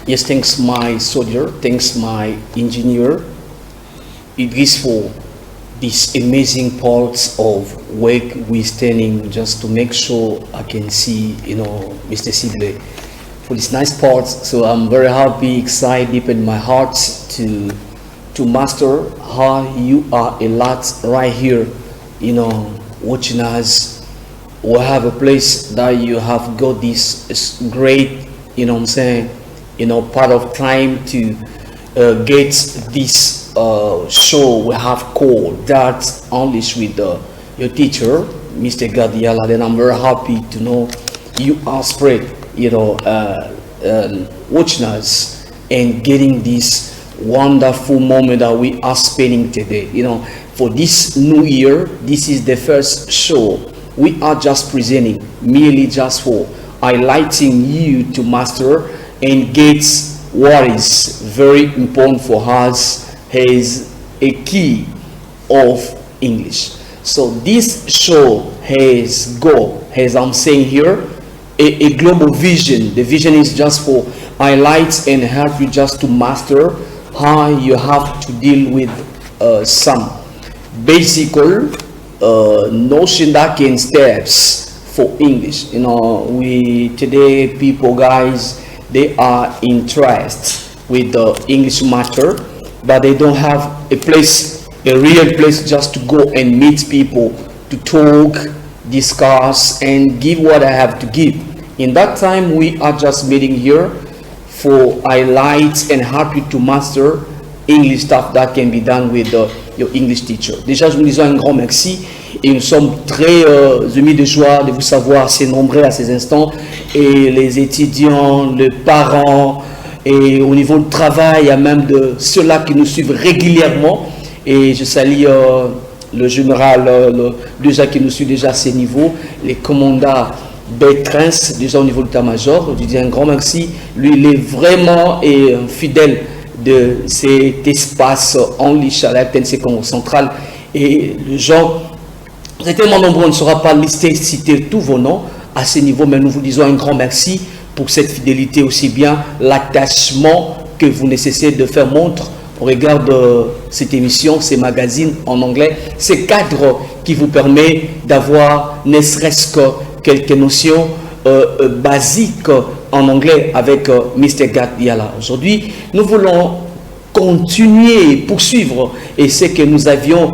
Yes, thanks my soldier, thanks my engineer. It is for these amazing parts of work we're standing just to make sure I can see, Mr. Sibley for these nice parts. So I'm very happy, excited deep in my heart to master how you are a lot right here, watching us. We have a place that you have got this great, part of time to get this show we have called that English with your teacher, Mr. Gadiala. Then I'm very happy to know you are spread, watching us and getting this wonderful moment that we are spending today. For this new year, this is the first show we are just presenting, merely just for highlighting you to master and get what is very important for us is a key of English. So this show has as I'm saying here, a global vision. The vision is just for highlights and help you just to master how you have to deal with some basic notion that can steps for English. We today people guys, they are interested with the English matter, but they don't have a real place just to go and meet people to talk, discuss and give what I have to give. In that time we are just meeting here for highlights and help you to master English stuff that can be done with your English teacher. Déjà, nous disons un grand merci et nous sommes très émus de joie de vous savoir assez nombreux à ces instants, et les étudiants, les parents, et au niveau du travail, il y a même de ceux-là qui nous suivent régulièrement. Et je salue le général déjà qui nous suit déjà à ces niveaux, les commandants Bertrand déjà au niveau de l'état-major. Je dis un grand merci. Lui, il est vraiment fidèle de cet espace en Lich à la TNC Congo centrale. Et les gens, vous êtes tellement nombreux, on ne saura pas lister, citer tous vos noms à ce niveau, mais nous vous disons un grand merci pour cette fidélité, aussi bien l'attachement que vous nécessitez de faire montre au regard de cette émission, ces magazines en anglais, ces cadres qui vous permet d'avoir ne serait-ce que quelques notions basiques en anglais avec Mr. Gadiala. Aujourd'hui, nous voulons continuer, poursuivre et ce que nous avions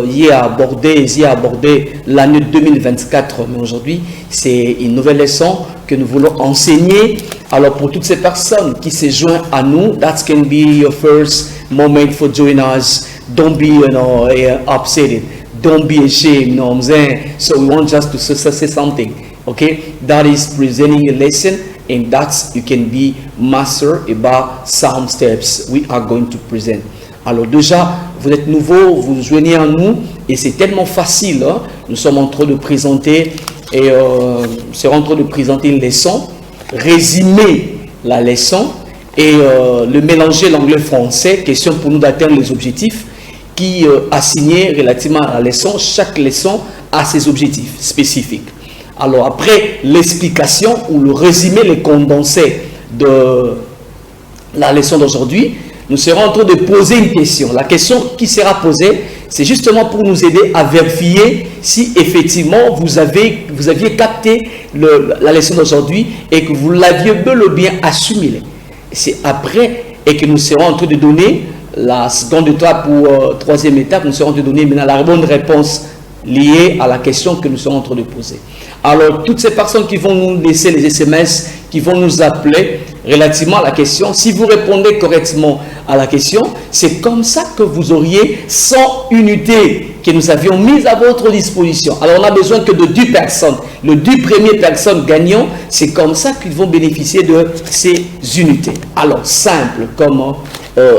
hier abordé l'année 2024, mais aujourd'hui c'est une nouvelle leçon que nous voulons enseigner. Alors pour toutes ces personnes qui se joignent à nous, that can be your first moment for joining us. Don't be upset, don't be ashamed, what I'm saying? So we want just to say something, okay? That is presenting a lesson, and that's you can be master about some steps we are going to present. Alors déjà, vous êtes nouveau, vous joignez à nous et c'est tellement facile. Hein? Nous sommes en train de présenter une leçon, résumer la leçon et le mélanger l'anglais-français, question pour nous d'atteindre les objectifs qui assignés relativement à la leçon. Chaque leçon a ses objectifs spécifiques. Alors après l'explication ou le résumé, le condensé de la leçon d'aujourd'hui, nous serons en train de poser une question. La question qui sera posée, c'est justement pour nous aider à vérifier si effectivement vous aviez capté la leçon d'aujourd'hui et que vous l'aviez bel et bien assimilé. C'est après et que nous serons en train de donner la seconde étape ou troisième étape, nous serons en train de donner maintenant la bonne réponse liée à la question que nous sommes en train de poser. Alors, toutes ces personnes qui vont nous laisser les SMS, qui vont nous appeler relativement à la question, si vous répondez correctement à la question, c'est comme ça que vous auriez 100 unités que nous avions mises à votre disposition. Alors, on a besoin que de 10 personnes. Les 10 premières personnes gagnant, c'est comme ça qu'ils vont bénéficier de ces unités. Alors, simple comme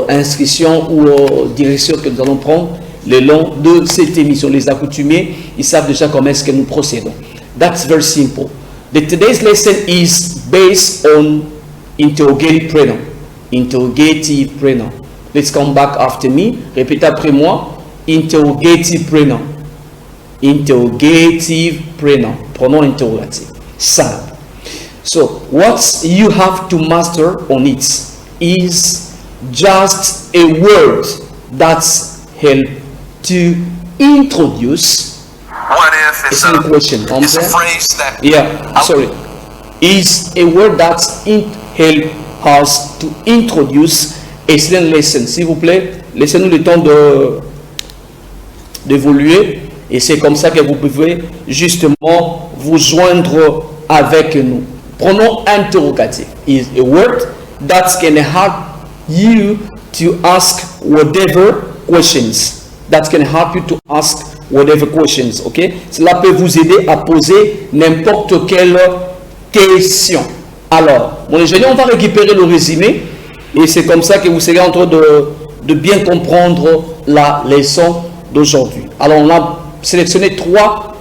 inscription ou direction que nous allons prendre le long de cette émission. Les accoutumés, ils savent déjà comment est-ce que nous procédons. That's very simple. Today's lesson is based on interrogative pronoun. Interrogative pronoun. Let's come back after me. Répétez après moi. Interrogative pronoun. Interrogative pronoun. Pronom interrogatif. Simple. So what you have to master on it is just a word that's help to introduce. What if it's a question? It's a phrase that is a word that help us to introduce a certain lesson. S'il vous plaît, laissez-nous le temps d'évoluer et c'est comme ça que vous pouvez justement vous joindre avec nous. Pronom interrogative is a word that can help you to ask whatever questions. That can help you to ask whatever questions. Ok? Cela peut vous aider à poser n'importe quelle question. Alors, mon ingénieur, on va récupérer le résumé et c'est comme ça que vous serez en train de bien comprendre la leçon d'aujourd'hui. Alors, on a sélectionné 3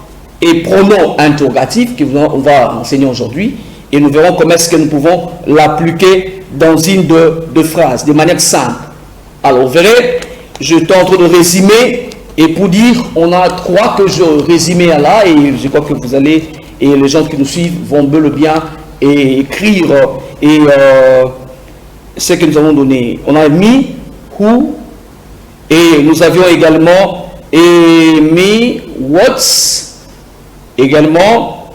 pronoms interrogatifs qu'on va enseigner aujourd'hui et nous verrons comment est-ce que nous pouvons l'appliquer dans une de phrases, de manière simple. Alors, vous verrez, je suis en train de résumer et pour dire, on a 3 que je résumais là et je crois que vous allez, et les gens qui nous suivent vont bel et bien écrire ce que nous avons donné. On a mis who et nous avions également mis what's. Également,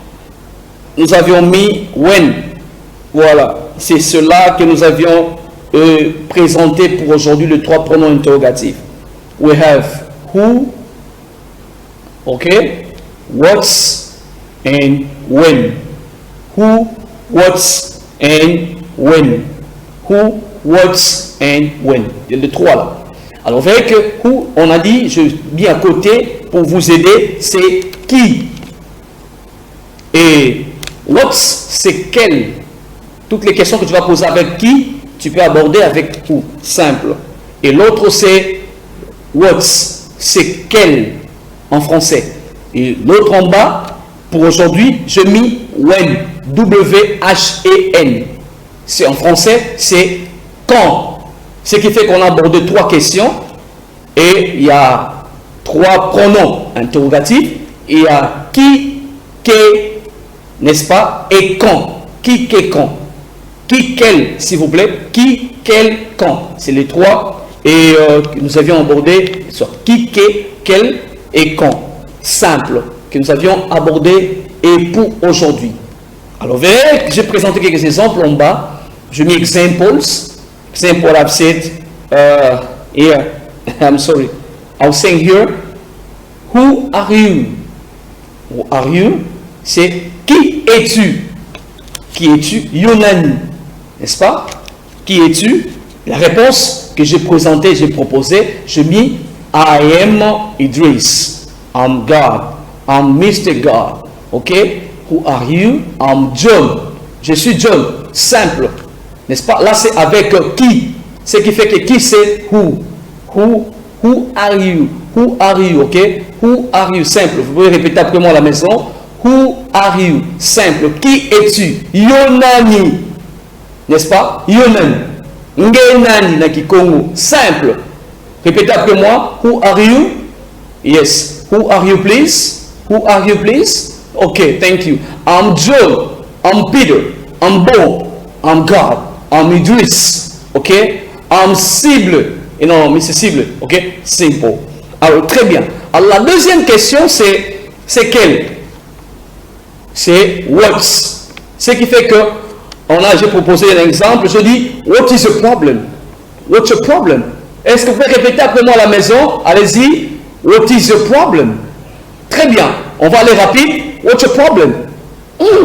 nous avions mis when. Voilà, c'est cela que nous avions présenté pour aujourd'hui, les 3 pronoms interrogatifs. We have who, okay, what's, and when. Who, what's, and when. Who, what's, and when. Il y a les 3 là. Alors, vous verrez que who, on a dit, je mis à côté pour vous aider, c'est qui. Et what's, c'est quel. Toutes les questions que tu vas poser avec qui, tu peux aborder avec who. Simple. Et l'autre, c'est what's, c'est quel en français. Et l'autre en bas, pour aujourd'hui, je mis when. W-H-E-N. C'est en français, c'est quand. Ce qui fait qu'on a abordé 3 questions. Et il y a 3 pronoms interrogatifs. Il y a qui, qu'est, n'est-ce pas, et quand. Qui, qu'est, quand. Qui, quel, s'il vous plaît. Qui, quel, quand. C'est les 3. Et nous avions abordé sur qui, qu'est, quel et quand. Simple. Que nous avions abordé et pour aujourd'hui. Alors, vous verrez, j'ai présenté quelques exemples en bas. Je mets examples. Example, I've said here. I'm sorry. I was saying here, who are you? Who are you? C'est qui es-tu? Qui es-tu? Yunani. N'est-ce pas? Qui es-tu? La réponse que j'ai présentée, j'ai proposée, je mis I am Idris. I'm God. I'm Mr. God. Ok? Who are you? I'm John. Je suis John. Simple. N'est-ce pas? Là, c'est avec qui. Ce qui fait que qui, c'est who. Who are you? Who are you? Ok? Who are you? Simple. Vous pouvez répéter après moi à la maison. Who are you? Simple. Qui es-tu? Yonani. N'est-ce pas? Yonani. Ngenani na Kikongo. Simple. Répétez après moi. Who are you? Yes. Who are you, please? Who are you, please? Okay, thank you. I'm John. I'm Peter. I'm Bob. I'm God. I'm Idris. Okay? I'm Cible. Et non, mais c'est Cible. Ok? Simple. Alors, très bien. Alors, la deuxième question, c'est quelle? C'est what's. Ce qui fait que, j'ai proposé un exemple. Je dis, what is the problem? What's the problem? Est-ce que vous pouvez répéter après moi à la maison? Allez-y. What is the problem? Très bien. On va aller rapide. What's the problem?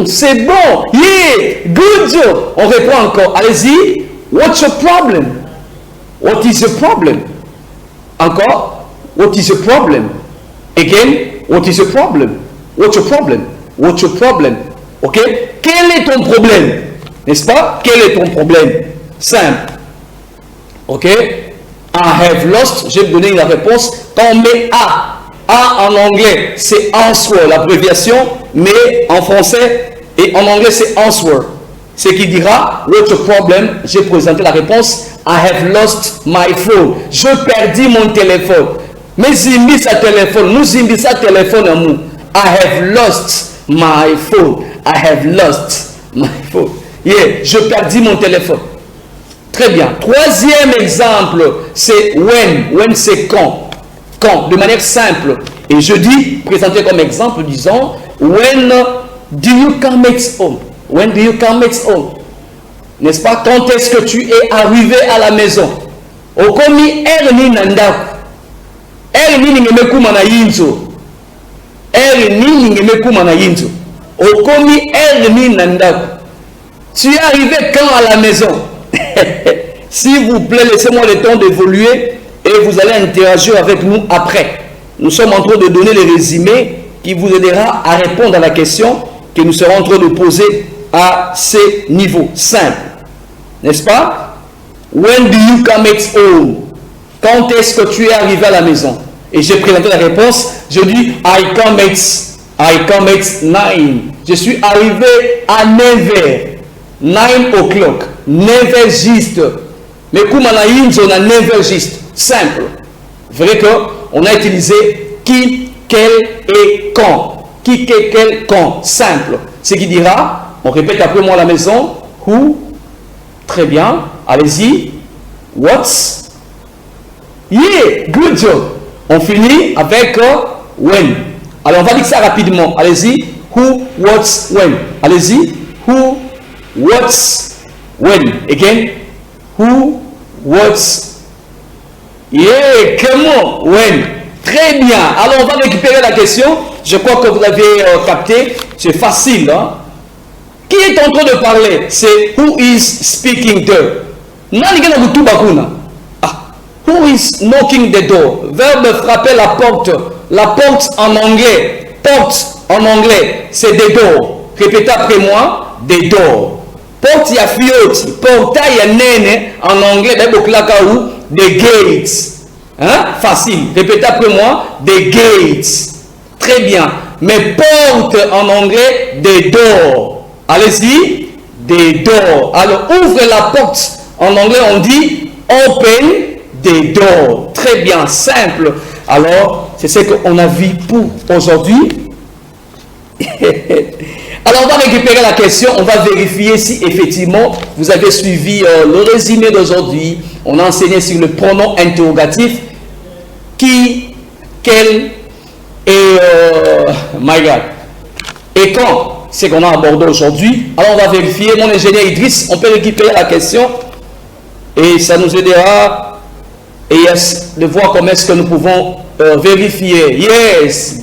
C'est bon. Yeah. Good job. On répond encore. Allez-y. What's the problem? What is the problem? Encore. What is the problem? Again. What is the problem? What's the problem? What's your problem? Ok? Quel est ton problème? N'est-ce pas? Quel est ton problème? Simple. Ok? I have lost. Je vais vous donner la réponse. Quand on met A. A en anglais, c'est answer, l'abréviation. Mais en français et en anglais, c'est answer. Ce qui dira, what's your problem? J'ai présenté la réponse. I have lost my phone. Je perdis mon téléphone. Mais zimbi sa téléphone. Nous zimbi sa téléphone à nous. I have lost my phone. I have lost My phone. Yeah, je perdis mon téléphone. Très bien. Troisième exemple, c'est when. When, c'est quand. Quand, de manière simple. Et je dis, présenté comme exemple, disons, when do you come home? When do you come home? N'est-ce pas? Quand est-ce que tu es arrivé à la maison? Okomi erni nandaku. Erni ningemekuma na yinzo. Erni ningemekuma na yinzo. Okomi erni nandaku. Tu es arrivé quand à la maison? S'il vous plaît, laissez-moi le temps d'évoluer et vous allez interagir avec nous après. Nous sommes en train de donner les résumés qui vous aidera à répondre à la question que nous serons en train de poser à ces niveaux simples. N'est-ce pas? When do you come home? Quand est-ce que tu es arrivé à la maison? Et j'ai présenté la réponse. Je dis I come at 9. Je suis arrivé à 9h. 9 o'clock. 9h juste. Mais comme on a on a 9h juste. Simple. Vrai qu'on a utilisé qui, quel et quand. Qui, quel, quand. Simple. Ce qui dira, on répète après moi à la maison. Who. Très bien. Allez-y. What's. Yeah. Good job. On finit avec when. Alors on va dire ça rapidement. Allez-y. Who, what's, when. Allez-y. Who, what's, when. Again. Who, what's, yeah, comment, when. Très bien. Alors on va récupérer la question. Je crois que vous l'avez capté. C'est facile. Hein? Qui est en train de parler? C'est who is speaking there. Who is knocking the door? Verbe frapper la porte. La porte en anglais. Porte en anglais, c'est the door. Répétez après moi. The door. Porte ya fioti. Portail ya nene en anglais. The gates. Hein? Facile. Répétez après moi. The gates. Très bien. Mais porte en anglais. The door. Allez-y. The door. Alors ouvre la porte. En anglais on dit open the door. Très bien. Simple. Alors c'est ce qu'on a vu pour aujourd'hui. Alors on va récupérer la question, on va vérifier si effectivement vous avez suivi le résumé d'aujourd'hui. On a enseigné sur le pronom interrogatif qui, quel et my God. Et quand, c'est qu'on a abordé aujourd'hui. Alors on va vérifier, mon ingénieur Idriss, on peut récupérer la question et ça nous aidera de voir comment est-ce que nous pouvons vérifier. Yes,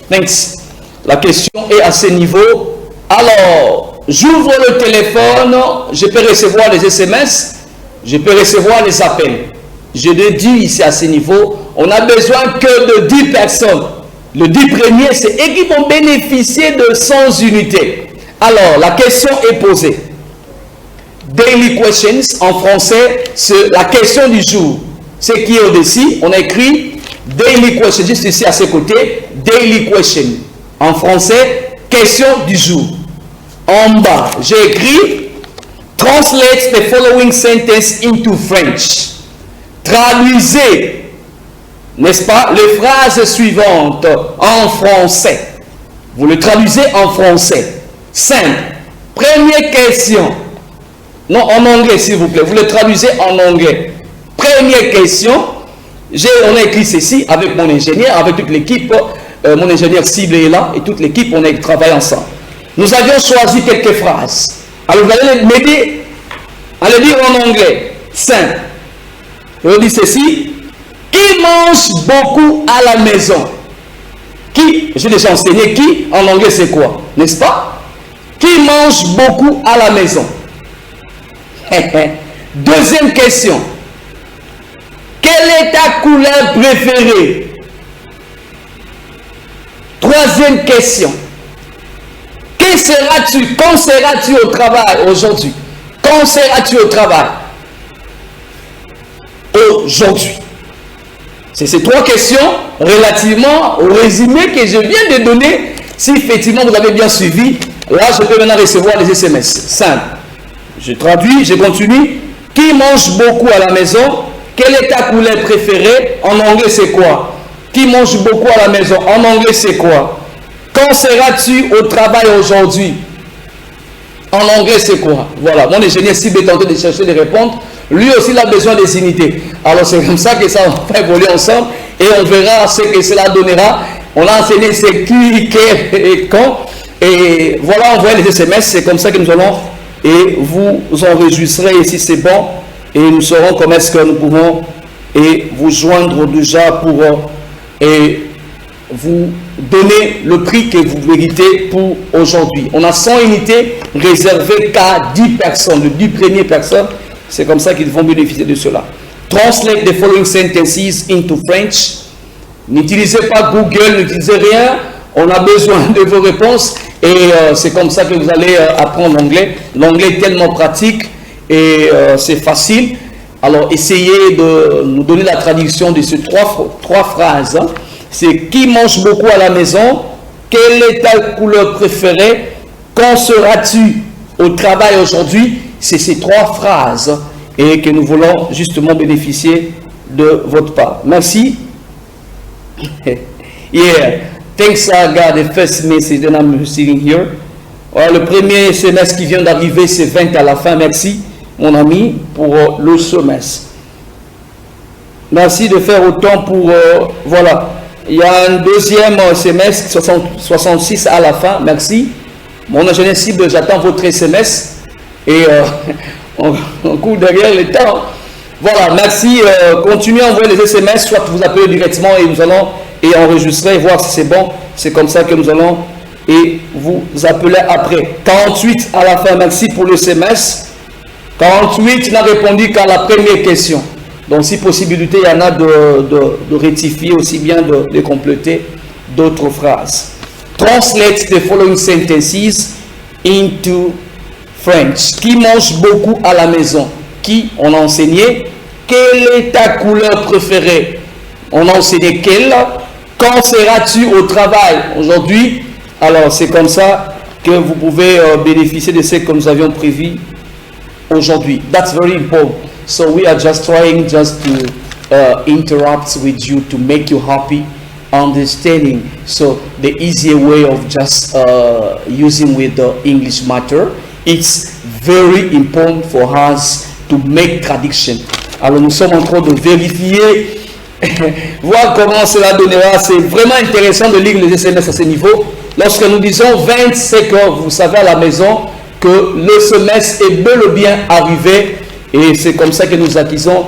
thanks. La question est à ce niveau. Alors, j'ouvre le téléphone, je peux recevoir les SMS, je peux recevoir les appels. Je le dis ici à ce niveau, on n'a besoin que de 10 personnes. Le 10 premiers, c'est eux qui vont bénéficier de 100 unités. Alors, la question est posée. Daily questions, en français, c'est la question du jour. Ce qui est au-dessus, on a écrit daily question, juste ici à ses côtés, daily question. En français, question du jour. En bas, j'ai écrit translate the following sentence into French. Traduisez, n'est-ce pas, les phrases suivantes en français. Vous le traduisez en français. Simple. Première question. Non, en anglais, s'il vous plaît. Vous le traduisez en anglais. Première question. On a écrit ceci avec mon ingénieur, avec toute l'équipe. Mon ingénieur cible est là et toute l'équipe, on a travaillé ensemble. Nous avions choisi quelques phrases. Alors vous allez m'aider à le dire en anglais. Simple. Je vous dis ceci. Qui mange beaucoup à la maison? Qui? J'ai déjà enseigné qui. En anglais c'est quoi? N'est-ce pas? Qui mange beaucoup à la maison? Deuxième question. Quelle est ta couleur préférée? Troisième question. Quand seras-tu au travail aujourd'hui? Quand seras-tu au travail? Aujourd'hui. C'est ces trois questions relativement au résumé que je viens de donner. Si effectivement vous avez bien suivi, là je peux maintenant recevoir les SMS. Simple. Je traduis, je continue. Qui mange beaucoup à la maison? Quelle est ta couleur préférée? En anglais c'est quoi? Qui mange beaucoup à la maison? En anglais c'est quoi? Quand seras-tu au travail aujourd'hui? En anglais, c'est quoi? Voilà, mon ingénieur cible est en train de chercher de répondre. Lui aussi, il a besoin des unités. Alors, c'est comme ça que ça va évoluer ensemble et on verra ce que cela donnera. On a enseigné c'est qui, quel et quand. Et voilà, on voit les SMS, c'est comme ça que nous allons et vous enregistrez ici, c'est bon. Et nous saurons comment est-ce que nous pouvons et vous joindre déjà pour et vous donner le prix que vous méritez pour aujourd'hui. On a 100 unités réservées qu'à 10 personnes, les 10 premières personnes. C'est comme ça qu'ils vont bénéficier de cela. Translate the following sentences into French. N'utilisez pas Google, n'utilisez rien. On a besoin de vos réponses et c'est comme ça que vous allez apprendre l'anglais. L'anglais est tellement pratique et c'est facile. Alors essayez de nous donner la traduction de ces trois phrases. Hein. C'est qui mange beaucoup à la maison? Quelle est ta couleur préférée? Quand seras-tu au travail aujourd'hui? C'est ces trois phrases et que nous voulons justement bénéficier de votre part. Merci. Yeah. Thanks God, the first message that I'm receiving here. Voilà, le premier semestre qui vient d'arriver, c'est 20 à la fin. Merci, mon ami, pour le semestre. Merci de faire autant pour... voilà. Il y a un deuxième semestre, 66 à la fin. Merci. Mon ingénieur cible, j'attends votre SMS. Et on court derrière le temps. Voilà, merci. Continuez à envoyer les SMS, soit vous appelez directement et nous allons et enregistrer, voir si c'est bon. C'est comme ça que nous allons et vous appeler après. 48 à la fin, merci pour le SMS. 48 n'a répondu qu'à la première question. Donc, si possibilité, il y en a de rectifier, aussi bien de compléter d'autres phrases. Translate the following sentences into French. Qui mange beaucoup à la maison? Qui? On a enseigné. Quelle est ta couleur préférée? On a enseigné quelle? Quand seras-tu au travail? Aujourd'hui. Alors, c'est comme ça que vous pouvez bénéficier de ce que nous avions prévu aujourd'hui. That's very important. So we are just trying just to interact with you to make you happy, understanding. So the easier way of just using with the English matter, it's very important for us to make traduction. Alors nous sommes en train de vérifier, voir comment cela donnera. C'est vraiment intéressant de lire les SMS à ce niveau. Lorsque nous disons 20, c'est que vous savez à la maison que le semestre est bel et bien arrivé. Et c'est comme ça que nous acquisons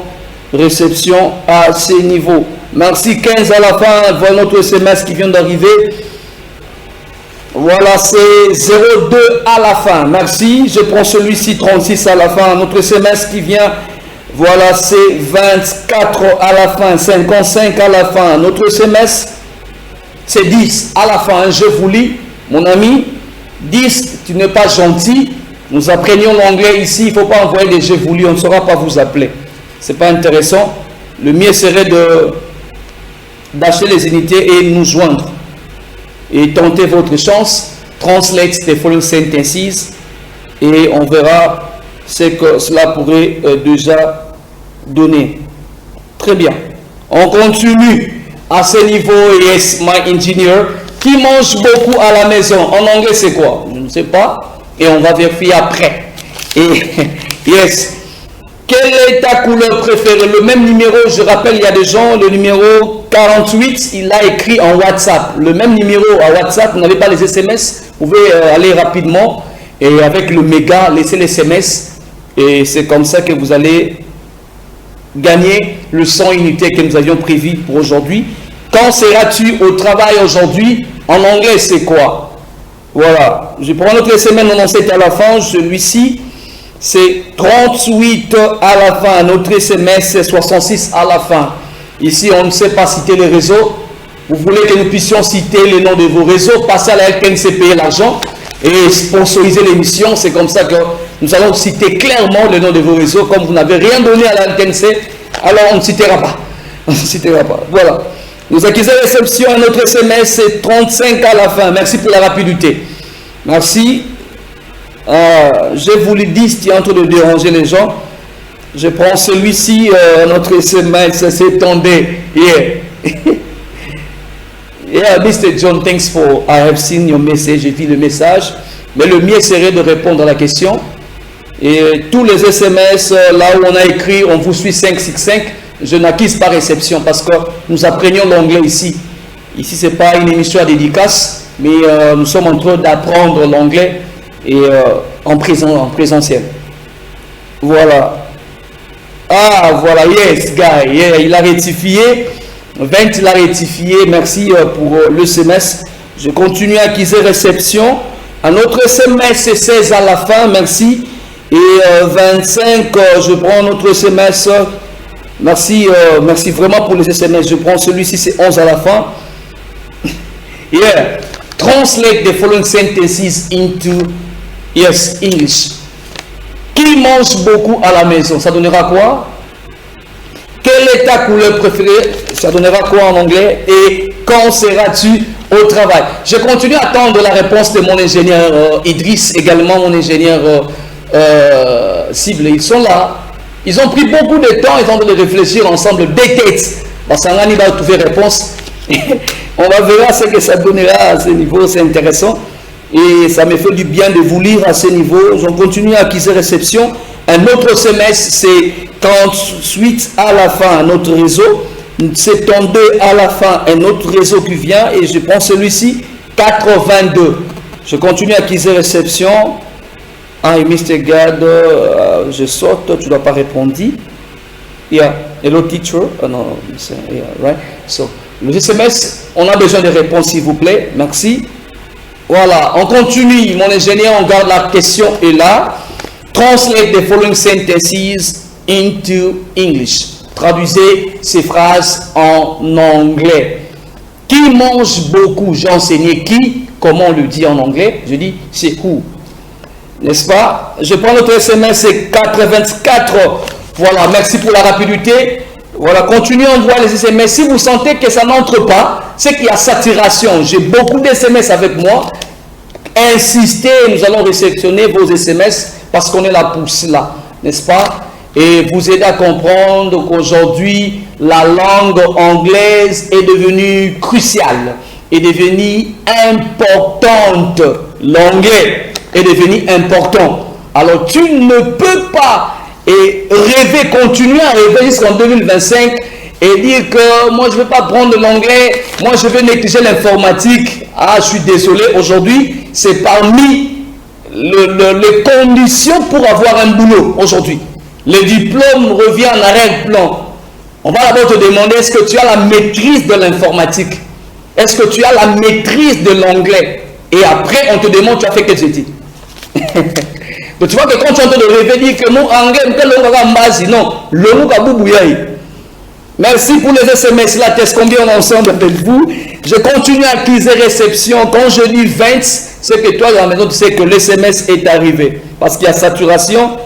réception à ce niveau. Merci. 15 à la fin, voilà notre SMS qui vient d'arriver. Voilà, c'est 02 à la fin. Merci. Je prends celui-ci, 36 à la fin. Notre SMS qui vient, voilà, c'est 24 à la fin, 55 à la fin. Notre SMS, c'est 10 à la fin. Je vous lis, mon ami. 10, tu n'es pas gentil. Nous apprenions l'anglais ici, il ne faut pas envoyer des je vous lis, on ne saura pas vous appeler. Ce n'est pas intéressant. Le mieux serait d'acheter les unités et nous joindre. Et tenter votre chance. Translate the following sentences. Et on verra ce que cela pourrait déjà donner. Très bien. On continue à ce niveau. Yes, my engineer. Qui mange beaucoup à la maison? En anglais, c'est quoi? Je ne sais pas. Et on va vérifier après. Et yes. Quelle est ta couleur préférée? Le même numéro, je rappelle, il y a des gens, le numéro 48, il a écrit en WhatsApp. Le même numéro à WhatsApp, vous n'avez pas les SMS, vous pouvez aller rapidement et avec le méga, laisser les SMS. Et c'est comme ça que vous allez gagner le 100 unités que nous avions prévu pour aujourd'hui. Quand seras-tu au travail aujourd'hui? En anglais, c'est quoi? Voilà, je prends notre SMS, on en sait à la fin, celui-ci, c'est 38 à la fin, notre SMS, c'est 66 à la fin. Ici, on ne sait pas citer les réseaux. Vous voulez que nous puissions citer les noms de vos réseaux, passer à la LKNC, payer l'argent et sponsoriser l'émission. C'est comme ça que nous allons citer clairement le nom de vos réseaux. Comme vous n'avez rien donné à la LKNC, alors on ne citera pas. On ne citera pas. Voilà. Nous acquisons réception à notre SMS, c'est 35 à la fin. Merci pour la rapidité. Merci. Je vous l'ai dit, si tu es en train de déranger les gens. Je prends celui-ci, notre SMS, c'est tombé. Yeah. Yeah, Mr. John, thanks for, I have seen your message. J'ai vu le message. Mais le mieux serait de répondre à la question. Et tous les SMS, là où on a écrit, on vous suit 565, je n'acquise pas réception parce que nous apprenions l'anglais ici. Ici, ce n'est pas une émission à dédicace, mais nous sommes en train d'apprendre l'anglais et en présentiel. Voilà. Ah, voilà, yes, guy. Yeah, il a rectifié. 20, il a rectifié. Merci pour le SMS. Je continue à acquiser réception. Un autre SMS, c'est 16 à la fin. Merci. Et 25, je prends un autre SMS. Merci, merci vraiment pour les SMS. Je prends celui-ci, c'est 11 à la fin. Yeah. Translate the following sentences into yes, English. Qui mange beaucoup à la maison? Ça donnera quoi? Quelle est ta couleur préférée? Ça donnera quoi en anglais? Et quand seras-tu au travail? Je continue à attendre la réponse de mon ingénieur Idriss, également mon ingénieur cible. Ils sont là. Ils ont pris beaucoup de temps, ils ont de réfléchir ensemble des têtes. Parce qu'on va trouver réponse. On va voir ce que ça donnera à ce niveau, c'est intéressant. Et ça me fait du bien de vous lire à ce niveau. On continue à acquérir réception. Un autre semestre, c'est 38 à la fin, un autre réseau. 72 à la fin, un autre réseau qui vient. Et je prends celui-ci, 82. Je continue à acquérir réception. Ah, Mr. Gad, je saute, tu ne dois pas répondre. Yeah, hello teacher. No, yeah, right. So, le SMS, on a besoin de réponses, s'il vous plaît. Merci. Voilà, on continue. Mon ingénieur, on garde la question est là. Translate the following sentences into English. Traduisez ces phrases en anglais. Qui mange beaucoup? J'ai enseigné qui. Comment on le dit en anglais? Je dis c'est who. N'est-ce pas? Je prends notre SMS, c'est 424. Voilà, merci pour la rapidité. Voilà, continuez à envoyer les SMS. Si vous sentez que ça n'entre pas, c'est qu'il y a saturation. J'ai beaucoup de SMS avec moi. Insistez, nous allons réceptionner vos SMS parce qu'on est là pour cela, n'est-ce pas? Et vous aider à comprendre qu'aujourd'hui, la langue anglaise est devenue cruciale, est devenue importante. L'anglais est devenu important. Alors tu ne peux pas rêver, continuer à rêver jusqu'en 2025 et dire que moi je ne veux pas prendre l'anglais, moi je veux négliger l'informatique. Ah, je suis désolé, aujourd'hui c'est parmi les conditions pour avoir un boulot aujourd'hui. Le diplôme revient en arrière-plan. On va d'abord te demander, est-ce que tu as la maîtrise de l'informatique? Est-ce que tu as la maîtrise de l'anglais? Et après on te demande, tu as fait quelles études? Donc tu vois que quand tu es en train de rêver, dire que mon anglais, non, le mot kaboubouyai. Merci pour les SMS, la test combien ensemble avec vous. Je continue à acquérir réception. Quand je dis 20, c'est que toi, dans la maison, tu sais que l'SMS est arrivé. Parce qu'il y a saturation.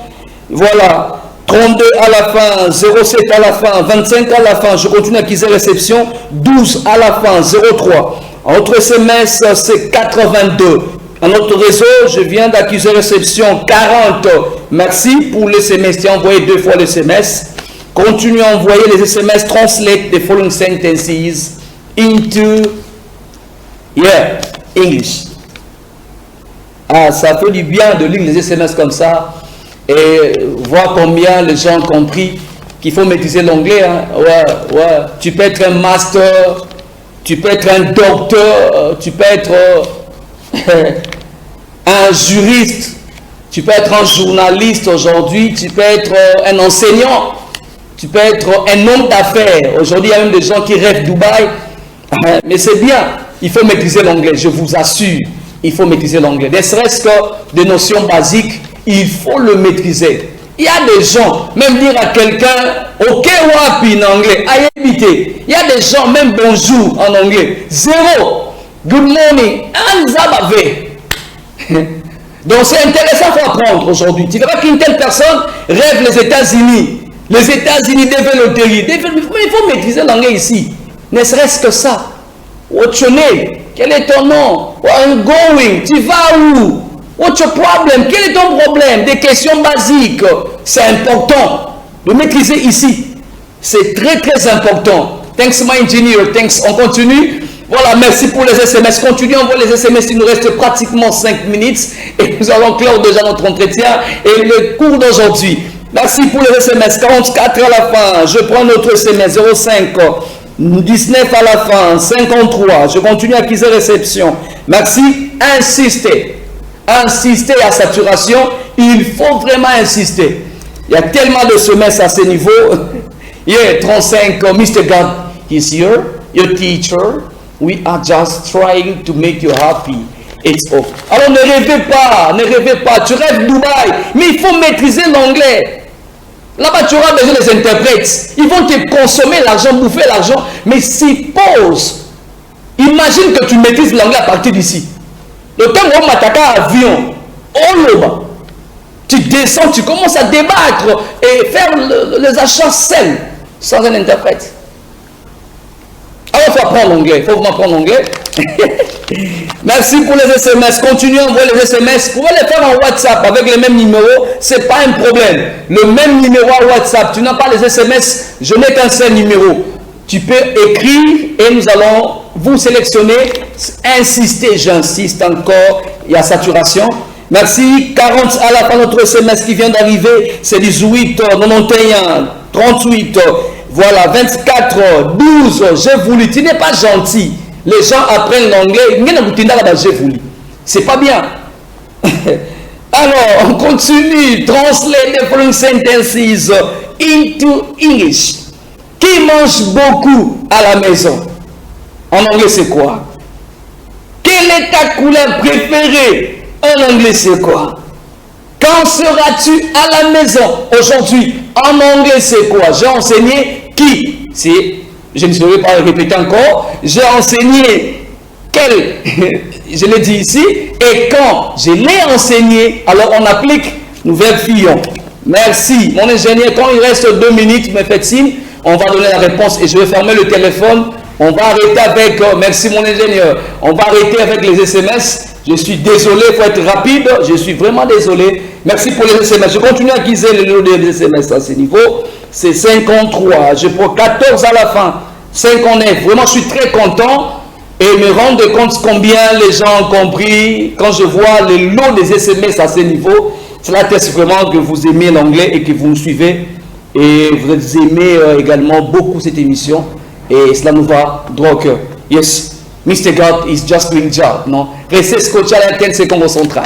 Voilà. 32 à la fin, 07 à la fin, 25 à la fin. Je continue à acquérir réception. 12 à la fin, 03. Autre SMS, c'est 82. Un autre réseau, je viens d'accuser réception 40. Merci pour les SMS. Tu as envoyé 2 fois les SMS. Continue à envoyer les SMS. Translate the following sentences into English. Ah, ça fait du bien de lire les SMS comme ça et voir combien les gens ont compris qu'il faut maîtriser l'anglais. Hein. Ouais. Tu peux être un master, tu peux être un docteur, tu peux être un juriste, tu peux être un journaliste aujourd'hui, tu peux être un enseignant, tu peux être un homme d'affaires. Aujourd'hui, il y a même des gens qui rêvent Dubaï. Mais c'est bien, il faut maîtriser l'anglais, je vous assure, il faut maîtriser l'anglais. Ne serait-ce que des notions basiques, il faut le maîtriser. Il y a des gens, même dire à quelqu'un, ok, wapi en anglais, il y a des gens, même bonjour en anglais, zéro, good morning, anzabave. Donc c'est intéressant, il faut apprendre aujourd'hui. Tu verras qu'une telle personne rêve les États-Unis. Les États-Unis deviennent le terrier. Mais il faut maîtriser l'anglais ici. Ne serait-ce que ça. What's your name? Quel est ton nom? Where are you going? Tu vas où? What's your problem? Quel est ton problème? Des questions basiques. C'est important de maîtriser ici. C'est très très important. Thanks my engineer. Thanks. On continue. Voilà, merci pour les SMS. Continuons à envoyer les SMS. Il nous reste pratiquement 5 minutes et nous allons clore déjà notre entretien et le cours d'aujourd'hui. Merci pour les SMS. 44 à la fin. Je prends notre SMS 05 19 à la fin. 53. Je continue à acquérir réception. Merci. Insistez. Insister à saturation. Il faut vraiment insister. Il y a tellement de SMS à ce niveau. Yeah, 35. Mr. God is here. Your teacher. We are just trying to make you happy. It's all. Alors ne rêvez pas, ne rêvez pas. Tu rêves Dubaï, mais il faut maîtriser l'anglais. Là-bas, tu auras besoin des interprètes. Ils vont te consommer l'argent, bouffer l'argent. Mais suppose, imagine que tu maîtrises l'anglais à partir d'ici. Le temps où on m'attaque à avion, tu descends, tu commences à débattre et faire les achats seuls, sans un interprète. Alors, il faut apprendre l'anglais. Il faut vraiment apprendre l'anglais. Merci pour les SMS. Continuez à envoyer les SMS. Vous pouvez les faire en WhatsApp avec les mêmes numéros. Ce n'est pas un problème. Le même numéro à WhatsApp. Tu n'as pas les SMS. Je n'ai qu'un seul numéro. Tu peux écrire et nous allons vous sélectionner. Insister, j'insiste encore. Il y a saturation. Merci. 40 à la fin, notre SMS qui vient d'arriver. C'est 18, 91, 38. Voilà, 24, 12, j'ai voulu. Tu n'es pas gentil. Les gens apprennent l'anglais. C'est pas bien. Alors, on continue. Translate the following sentences into English. Qui mange beaucoup à la maison? En anglais, c'est quoi? Quelle est ta couleur préférée? En anglais, c'est quoi? Quand seras-tu à la maison aujourd'hui? En anglais, c'est quoi? J'ai enseigné qui? Je ne saurais pas répéter encore. J'ai enseigné quel? Je l'ai dit ici. Et quand je l'ai enseigné, alors on applique, nous vérifions. Merci. Mon ingénieur, quand il reste 2 minutes, me faites signe. On va donner la réponse et je vais fermer le téléphone. On va arrêter avec, merci mon ingénieur, on va arrêter avec les SMS. Je suis désolé, il faut être rapide, je suis vraiment désolé. Merci pour les SMS. Je continue à guiser le lot des SMS à ce niveau. C'est 53, je prends 14 à la fin, 59. Vraiment, je suis très content et me rendre compte combien les gens ont compris. Quand je vois le lot des SMS à ce niveau, cela atteste vraiment que vous aimez l'anglais et que vous nous suivez. Et vous aimez également beaucoup cette émission. Et cela nous va droit au cœur. Yes, Mr. God is just doing job. Non, restez scotché à l'antenne, c'est comme au central.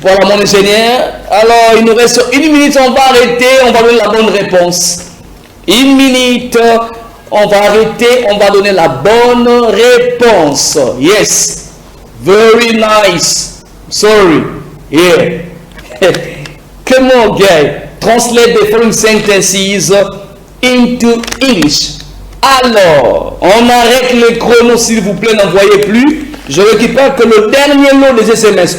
Voilà mon ingénieur. Alors, il nous reste 1 minute, on va arrêter, on va donner la bonne réponse. 1 minute, on va arrêter, on va donner la bonne réponse. Yes, very nice. Sorry, yeah. Come on, guy. Translate the following sentences into English. Alors, on arrête le chrono s'il vous plaît, n'envoyez plus. Je récupère que le dernier lot des SMS.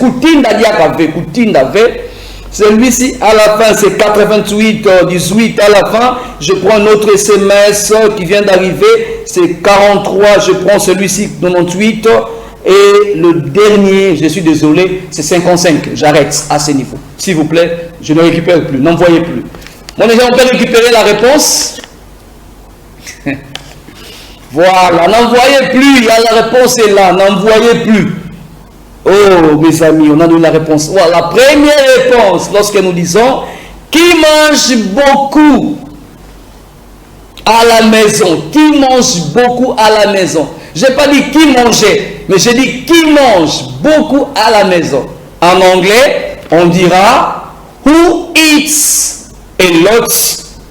Celui-ci à la fin, c'est 88, 18 à la fin. Je prends un autre SMS qui vient d'arriver. C'est 43, je prends celui-ci, 98. Et le dernier, je suis désolé, c'est 55. J'arrête à ce niveau. S'il vous plaît, je ne récupère plus, n'envoyez plus. Mon ingénieur, on peut récupérer la réponse. Voilà, n'envoyez plus, il y a la réponse est là, n'envoyez plus. Oh, mes amis, on a donné la réponse. Voilà, la première réponse, lorsque nous disons, qui mange beaucoup à la maison? Qui mange beaucoup à la maison? Je n'ai pas dit qui mangeait, mais j'ai dit qui mange beaucoup à la maison. En anglais, on dira who eats a lot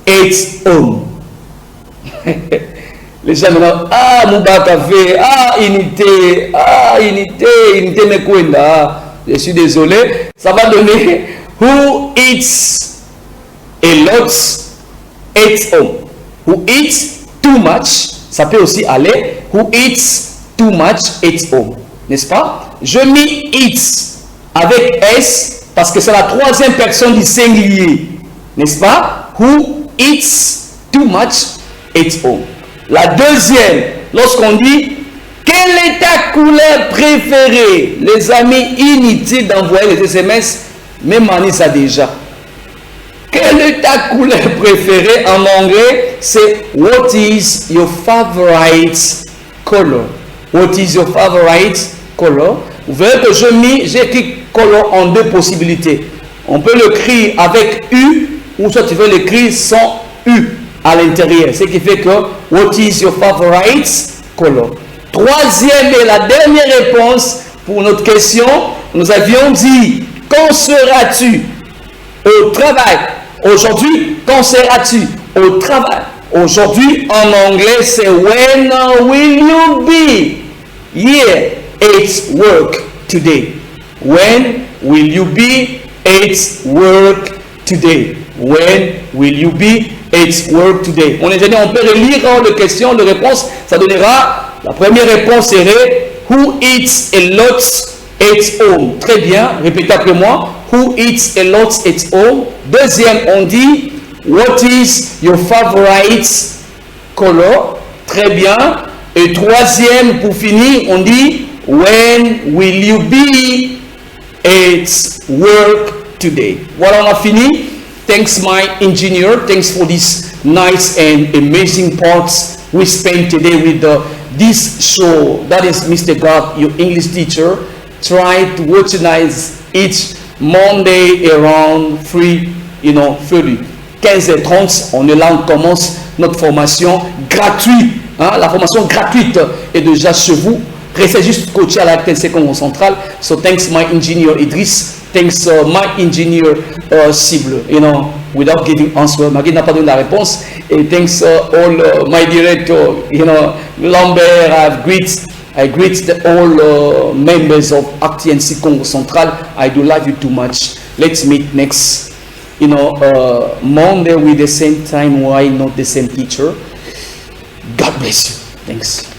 at home. Les gens me disent, ah, Moubaka fait, ah, unité Mekwenda. Je suis désolé. Ça va donner who eats a lot at home. Who eats too much. Ça peut aussi aller who eats too much at home. N'est-ce pas? Je mis eats avec S parce que c'est la 3e personne du singulier. N'est-ce pas? Who eats too much at home. La deuxième, lorsqu'on dit quelle est ta couleur préférée? Les amis, inutile d'envoyer les SMS, même Mani ça déjà. Quelle est ta couleur préférée? En anglais, c'est what is your favorite color? what is your favorite color? Vous verrez que j'ai écrit color en deux possibilités. On peut l'écrire avec U ou soit tu veux l'écrire sans U à l'intérieur. Ce qui fait que what is your favorite color? Troisième et la dernière réponse pour notre question, nous avions dit quand seras-tu au travail? Aujourd'hui, quand seras-tu au travail? Aujourd'hui, en anglais, c'est when will you be? Yeah, it's work today. When will you be? It's work today. When will you be? It's work today. On peut relire les questions, les réponses. Ça donnera, la première réponse serait who eats a lot at home. Très bien, répétez après moi. Who eats a lot at home. Deuxième, on dit what is your favorite color? Très bien. Et troisième, pour finir, on dit when will you be at work today? Voilà, on a fini. Thanks my engineer. Thanks for this nice and amazing parts we spent today with this show. That is Mr. God, your English teacher. Try to utilize each Monday around 30, 15h30. On est là, on commence notre formation gratuite. La formation gratuite est déjà chez vous. Restez juste coaché à la seconde centrale. So thanks my engineer Idriss. Thanks my engineer Cible. Without giving answer. Magui n'a pas donné la réponse. Et thanks all my director, Lambert. I greet all members of RTNC Congo Central. I do love you too much. Let's meet next, Monday with the same time. Why not the same teacher? God bless you. Thanks.